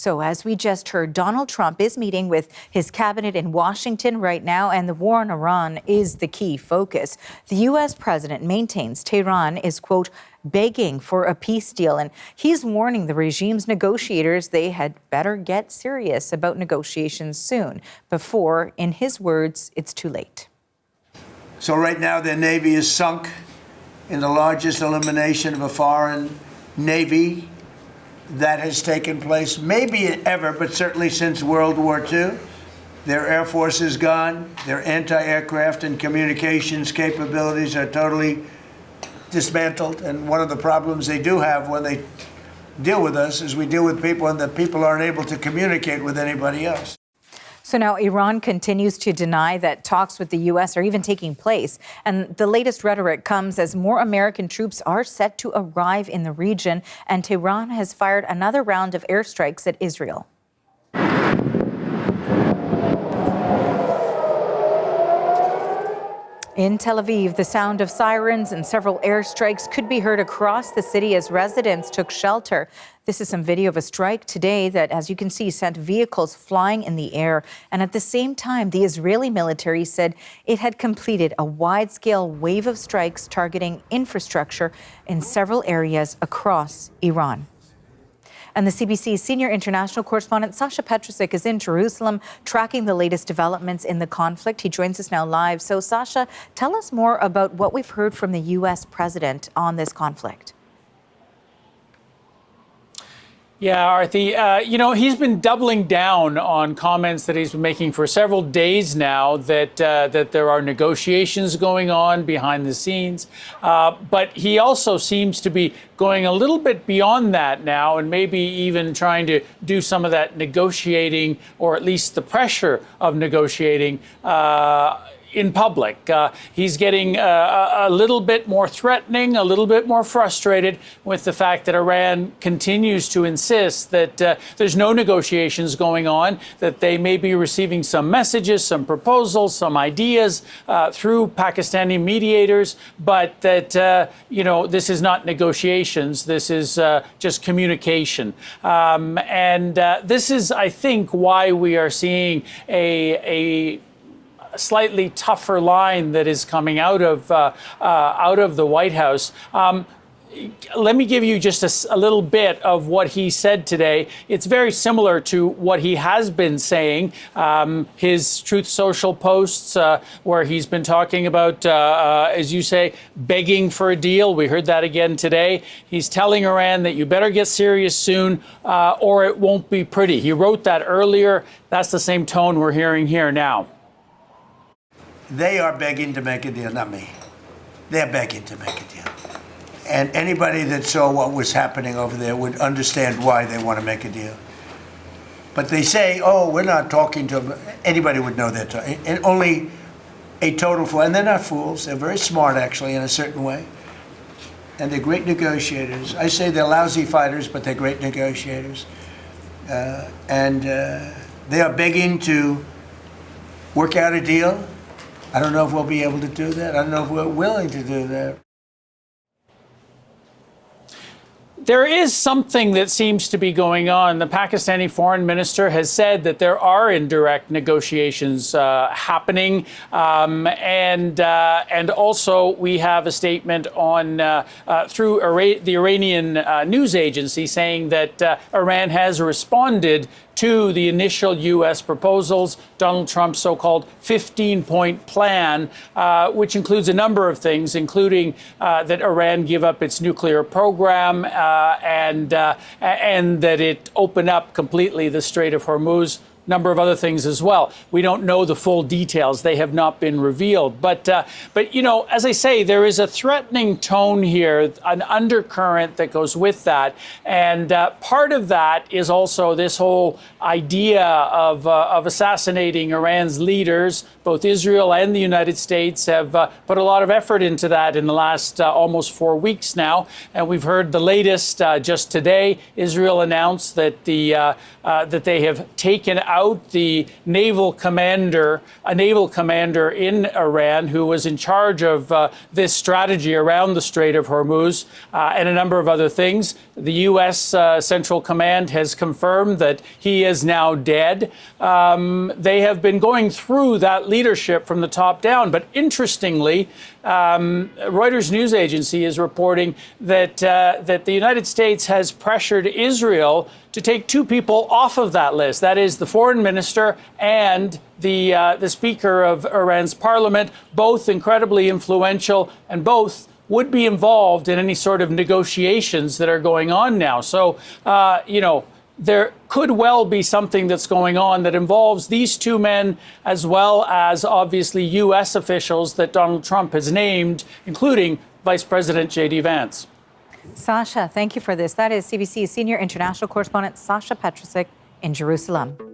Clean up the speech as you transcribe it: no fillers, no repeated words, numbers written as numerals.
So as we just heard, Donald Trump is meeting with his cabinet in Washington right now, and the war on Iran is the key focus. The U.S. president maintains Tehran is, quote, begging for a peace deal, and he's warning the regime's negotiators they had better get serious about negotiations soon before, in his words, it's too late. So right now their Navy is sunk in the largest elimination of a foreign Navy that has taken place, maybe ever, but certainly since World War II. Their Air Force is gone. Their anti-aircraft and communications capabilities are totally dismantled. And one of the problems they do have when they deal with us is we deal with people and the people aren't able to communicate with anybody else. So now Iran continues to deny that talks with the U.S. are even taking place. And the latest rhetoric comes as more American troops are set to arrive in the region. And Tehran has fired another round of airstrikes at Israel. In Tel Aviv, the sound of sirens and several airstrikes could be heard across the city as residents took shelter. This is some video of a strike today that, as you can see, sent vehicles flying in the air. And at the same time, the Israeli military said it had completed a wide-scale wave of strikes targeting infrastructure in several areas across Iran. And the CBC senior international correspondent Sasha Petrusik is in Jerusalem tracking the latest developments in the conflict. He joins us now live. So, Sasha, tell us more about what we've heard from the U.S. president on this conflict. Yeah, Arthi, he's been doubling down on comments that he's been making for several days now that there are negotiations going on behind the scenes. But he also seems to be going a little bit beyond that now and maybe even trying to do some of that negotiating, or at least the pressure of negotiating, in public. He's getting a little bit more threatening, a little bit more frustrated with the fact that Iran continues to insist that there's no negotiations going on, that they may be receiving some messages, some proposals, some ideas through Pakistani mediators, but that, this is not negotiations. This is just communication. And this is, I think, why we are seeing a slightly tougher line that is coming out of the White House. Let me give you just a little bit of what he said today. It's very similar to what he has been saying. His Truth Social posts, where he's been talking about, as you say, begging for a deal. We heard that again today. He's telling Iran that you better get serious soon, or it won't be pretty. He wrote that earlier. That's the same tone we're hearing here now. They are begging to make a deal, not me. They're begging to make a deal. And anybody that saw what was happening over there would understand why they want to make a deal. But they say, oh, we're not talking to them. Anybody would know that. And only a total fool. And they're not fools. They're very smart, actually, in a certain way. And they're great negotiators. I say they're lousy fighters, but they're great negotiators. And they are begging to work out a deal. I don't know if we'll be able to do that. I don't know if we're willing to do that. There is something that seems to be going on. The Pakistani foreign minister has said that there are indirect negotiations happening, and also we have a statement on through the Iranian news agency saying that Iran has responded to the initial U.S. proposals, Donald Trump's so-called 15-point plan, which includes a number of things, including that Iran give up its nuclear program and that it open up completely the Strait of Hormuz. Number of other things as well. We don't know the full details. They have not been revealed. But as I say, there is a threatening tone here, an undercurrent that goes with that. And part of that is also this whole idea of assassinating Iran's leaders. Both Israel and the United States have put a lot of effort into that in the last almost 4 weeks now. And we've heard the latest just today. Israel announced that that they have taken out a naval commander in Iran who was in charge of this strategy around the Strait of Hormuz and a number of other things. The U.S. Central Command has confirmed that he is now dead. They have been going through that leadership from the top down. But interestingly, Reuters news agency is reporting that the United States has pressured Israel to take two people off of that list. That is the foreign minister and the speaker of Iran's parliament, both incredibly influential and both would be involved in any sort of negotiations that are going on now. So, there could well be something that's going on that involves these two men, as well as obviously U.S. officials that Donald Trump has named, including Vice President J.D. Vance. Sasha, thank you for this. That is CBC Senior International Correspondent Sasha Petrusik in Jerusalem.